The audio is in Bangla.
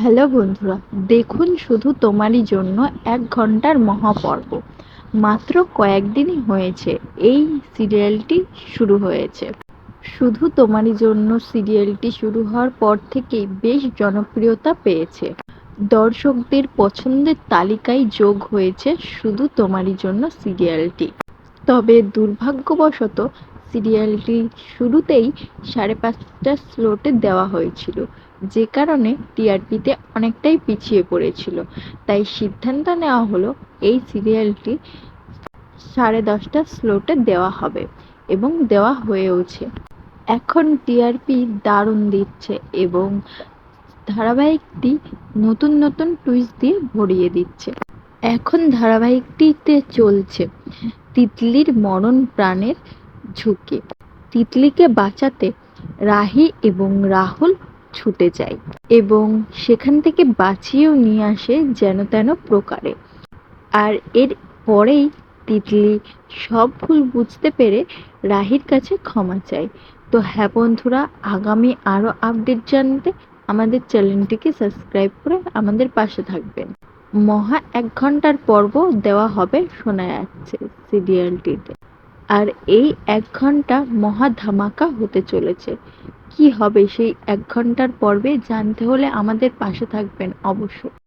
হ্যালো বন্ধুরা, দেখুন শুধু তোমারই জন্য ১ ঘন্টার মহাপর্ব। মাত্র কয়েকদিনই হয়েছে এই সিরিয়ালটি শুরু হয়েছে। শুধু তোমারই জন্য সিরিয়ালটি শুরু হওয়ার পর থেকেই বেশ জনপ্রিয়তা পেয়েছে। দর্শকদের পছন্দের তালিকায় যোগ হয়েছে শুধু তোমারই জন্য সিরিয়ালটি। তবে দুর্ভাগ্যবশত সিরিয়ালটি শুরুতেই ৫:৩০ স্লটে দেওয়া হয়েছিল, যে কারণে টিআরপিতে অনেকটাই পিছিয়ে পড়েছিল। তাই সিদ্ধান্ত নেওয়া হলো এই সিরিয়ালটি ১০:৩০ স্লটে দেওয়া হবে এবং দেওয়া হয়েওছে। এখন টিআরপি দারুণ দিচ্ছে এবং ধারাবাহিকটি নতুন নতুন টুইস্ট দিয়ে ভরিয়ে দিচ্ছে। এখন ধারাবাহিকটিতে চলছে তিতলির মরণ প্রাণের ঝুঁকি। তিতলিকে বাঁচাতে রাহি এবং রাহুল ছুটে যায় এবং সেখান থেকে বাঁচিয়েও নিয়ে আসে যেন তেন প্রকারে। আর এর পরেই তিতলি সব ভুল বুঝতে পেরে রাহির কাছে ক্ষমা চায়। তো হ্যাঁ বন্ধুরা, আগামী আরও আপডেট জানতে আমাদের চ্যানেলটিকে সাবস্ক্রাইব করে আমাদের পাশে থাকবেন। মহা ১ ঘন্টার পর্ব দেওয়া হবে শোনা যাচ্ছে সিরিয়ালটিতে। আর এই ১ ঘন্টা মহা ধামাকা হতে চলেছে। কি হবে সেই ১ ঘন্টার পর্বে জানতে হলে আমাদের পাশে থাকবেন অবশ্যই।